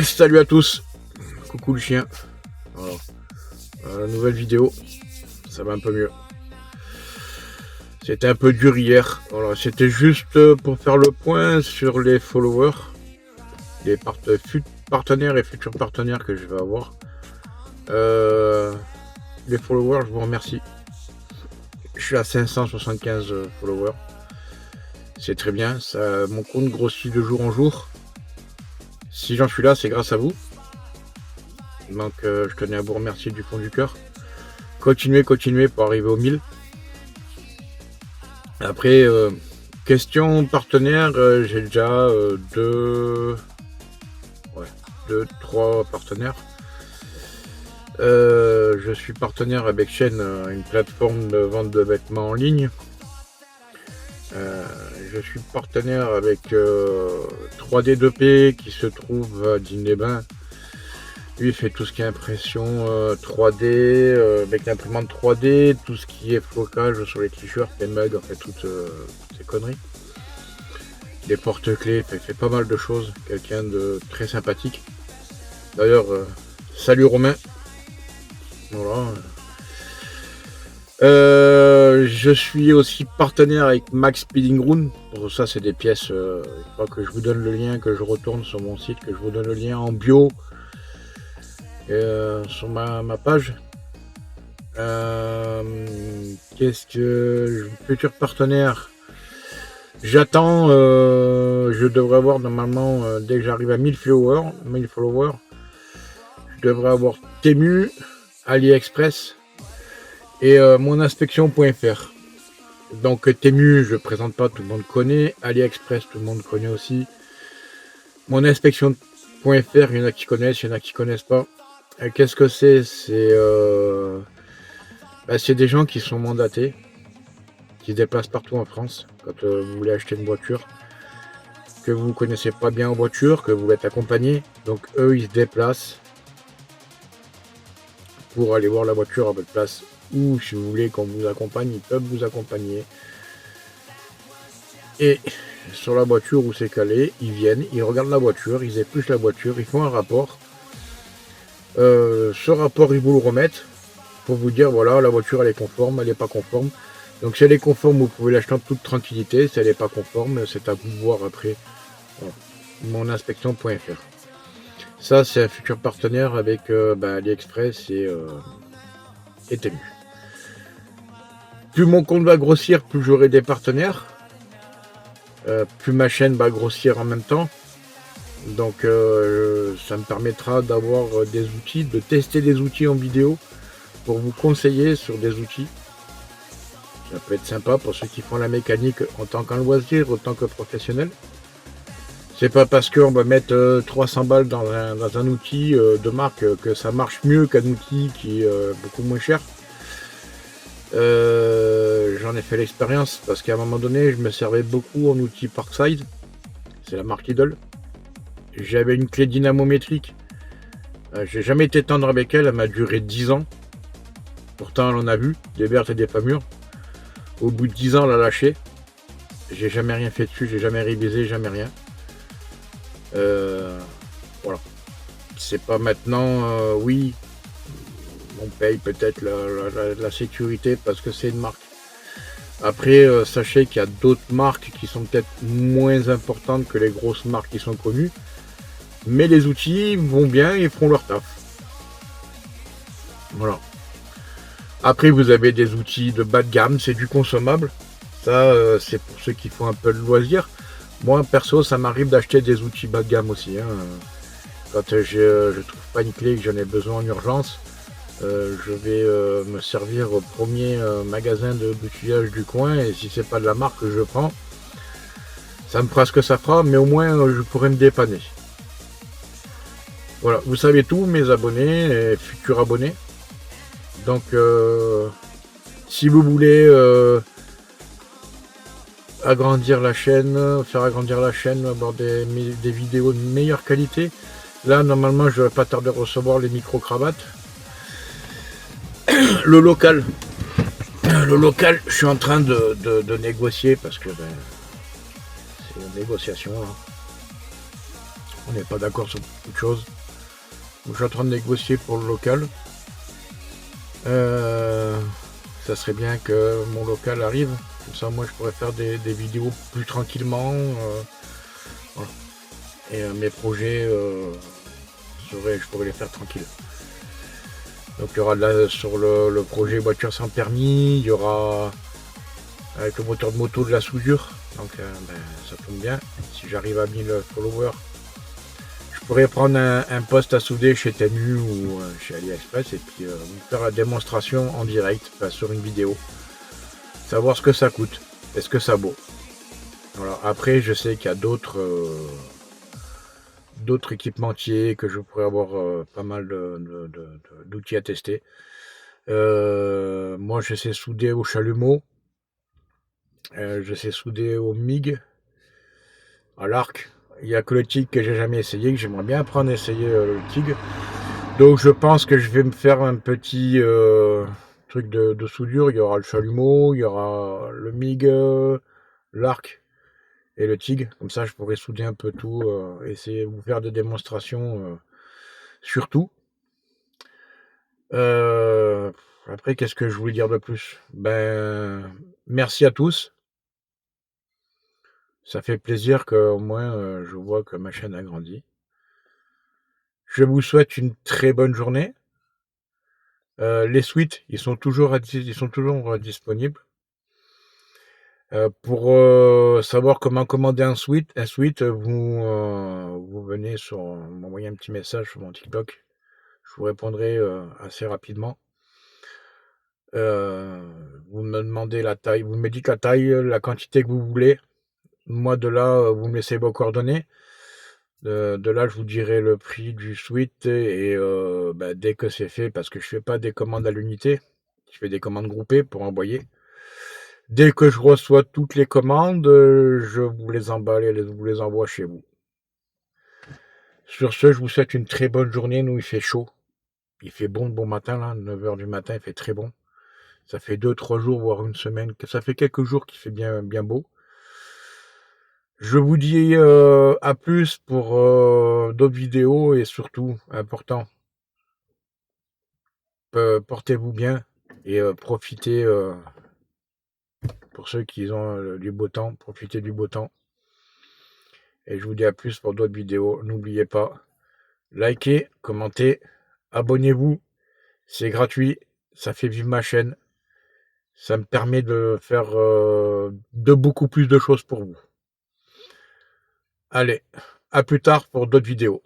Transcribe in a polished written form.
Salut à tous, coucou le chien. Voilà. Nouvelle vidéo, ça va un peu mieux. C'était un peu dur hier. Voilà, c'était juste pour faire le point sur les followers, les partenaires et futurs partenaires que je vais avoir. Les followers, je vous remercie. Je suis à 575 followers. C'est très bien, ça, mon compte grossit de jour en jour. Si j'en suis là, c'est grâce à vous. Donc je tenais à vous remercier du fond du cœur. Continuez pour arriver aux 1000. Après, question partenaire, j'ai déjà 3 partenaires. Je suis partenaire avec Shein, une plateforme de vente de vêtements en ligne. Je suis partenaire avec 3D2P qui se trouve à Digne-les-Bains. Lui, il fait tout ce qui est impression 3D, avec l'imprimante 3D, tout ce qui est flocage sur les t-shirts, les mugs, en fait, toutes ces conneries. Les porte-clés, il fait pas mal de choses. Quelqu'un de très sympathique. D'ailleurs, salut Romain. Voilà. Je suis aussi partenaire avec Max Speeding Room. Pour ça, c'est des pièces. Il faut que je vous donne le lien, que je retourne sur mon site, que je vous donne le lien en bio. Sur ma page. Qu'est-ce que futur partenaire, j'attends, je devrais avoir normalement dès que j'arrive à 1000 followers, je devrais avoir Temu, AliExpress et moninspection.fr. Donc Temu, je présente pas, tout le monde connaît. AliExpress, tout le monde connaît aussi. Moninspection.fr, il y en a qui connaissent, il y en a qui connaissent pas. Qu'est-ce que c'est? C'est des gens qui sont mandatés, qui se déplacent partout en France. Quand vous voulez acheter une voiture, que vous ne connaissez pas bien en voiture, que vous êtes accompagné, donc eux ils se déplacent pour aller voir la voiture à votre place. Ou si vous voulez qu'on vous accompagne, ils peuvent vous accompagner. Et sur la voiture où c'est calé, ils viennent, ils regardent la voiture, ils épluchent la voiture, ils font un rapport. Ce rapport, ils vous le remettent pour vous dire voilà, la voiture elle est conforme, elle n'est pas conforme. Donc si elle est conforme, vous pouvez l'acheter en toute tranquillité. Si elle n'est pas conforme, c'est à vous de voir après. Voilà. Moninspection.fr. Ça, c'est un futur partenaire avec AliExpress et Temu. Plus mon compte va grossir, plus j'aurai des partenaires. Plus ma chaîne va grossir en même temps. Donc ça me permettra d'avoir des outils, de tester des outils en vidéo pour vous conseiller sur des outils. Ça peut être sympa pour ceux qui font la mécanique en tant qu'un loisir, autant que professionnel. C'est pas parce qu'on va mettre 300 balles dans un outil de marque que ça marche mieux qu'un outil qui est beaucoup moins cher. J'en ai fait l'expérience parce qu'à un moment donné, je me servais beaucoup en outil Parkside. C'est la marque Idol. J'avais une clé dynamométrique. J'ai jamais été tendre avec elle. Elle m'a duré 10 ans. Pourtant, elle en a vu des vertes et des pas mûres. Au bout de 10 ans, elle a lâché. J'ai jamais rien fait dessus. J'ai jamais révisé, jamais rien. Voilà. C'est pas maintenant. Oui, on paye peut-être la sécurité parce que c'est une marque. Après, sachez qu'il y a d'autres marques qui sont peut-être moins importantes que les grosses marques qui sont connues. Mais les outils vont bien et feront leur taf. Voilà. Après, vous avez des outils de bas de gamme, c'est du consommable. Ça, c'est pour ceux qui font un peu de loisir. Moi, perso, ça m'arrive d'acheter des outils bas de gamme aussi. Quand je trouve pas une clé et que j'en ai besoin en urgence, je vais me servir au premier magasin de boutillage du coin. Et si c'est pas de la marque que je prends, ça me fera ce que ça fera, mais au moins je pourrais me dépanner. Voilà, vous savez tout, mes abonnés et futurs abonnés. Donc, si vous voulez agrandir la chaîne, faire agrandir la chaîne, avoir des vidéos de meilleure qualité, là, normalement, je vais pas tarder à recevoir les micro-cravates. Le local, je suis en train de négocier parce que c'est une négociation. Là. On n'est pas d'accord sur beaucoup de choses. Donc, je suis en train de négocier pour le local. Ça serait bien que mon local arrive. Comme ça, moi, je pourrais faire des vidéos plus tranquillement. Voilà. Et mes projets, je pourrais les faire tranquille. Donc, il y aura là sur le projet voiture sans permis. Il y aura avec le moteur de moto de la soudure. Donc, ça tombe bien. Si j'arrive à 1000 followers, je pourrais prendre un poste à souder chez Temu ou chez AliExpress et puis vous faire la démonstration en direct sur une vidéo. Savoir ce que ça coûte. Est-ce que ça vaut? Voilà. Après, je sais qu'il y a d'autres équipementiers que je pourrais avoir pas mal d'outils à tester. Moi, je sais souder au chalumeau. Je sais souder au MIG, à l'arc. Il n'y a que le TIG que j'ai jamais essayé, que j'aimerais bien apprendre à essayer le TIG. Donc je pense que je vais me faire un petit truc de soudure. Il y aura le chalumeau, il y aura le MIG, l'arc et le TIG. Comme ça, je pourrais souder un peu tout, essayer de vous faire des démonstrations sur tout. Après, qu'est-ce que je voulais dire de plus? Ben, merci à tous. Ça fait plaisir qu'au moins je vois que ma chaîne a grandi. Je vous souhaite une très bonne journée. Les suites, ils sont toujours disponibles. Pour savoir comment commander un suite, vous venez m'envoyer un petit message sur mon TikTok. Je vous répondrai assez rapidement. Vous me demandez la taille, vous me dites la taille, la quantité que vous voulez. Moi, de là, vous me laissez vos coordonnées. De là, je vous dirai le prix du suite et dès que c'est fait, parce que je fais pas des commandes à l'unité, je fais des commandes groupées pour envoyer. Dès que je reçois toutes les commandes, je vous les emballe et vous les envoie chez vous. Sur ce, je vous souhaite une très bonne journée. Nous, il fait chaud. Il fait bon matin, là, 9h du matin, il fait très bon. Ça fait 2-3 jours, voire une semaine, que ça fait quelques jours qu'il fait bien, bien beau. Je vous dis à plus pour d'autres vidéos et surtout, important, portez-vous bien et profitez, pour ceux qui ont du beau temps, profitez du beau temps. Et je vous dis à plus pour d'autres vidéos. N'oubliez pas, likez, commentez, abonnez-vous. C'est gratuit, ça fait vivre ma chaîne. Ça me permet de faire de beaucoup plus de choses pour vous. Allez, à plus tard pour d'autres vidéos.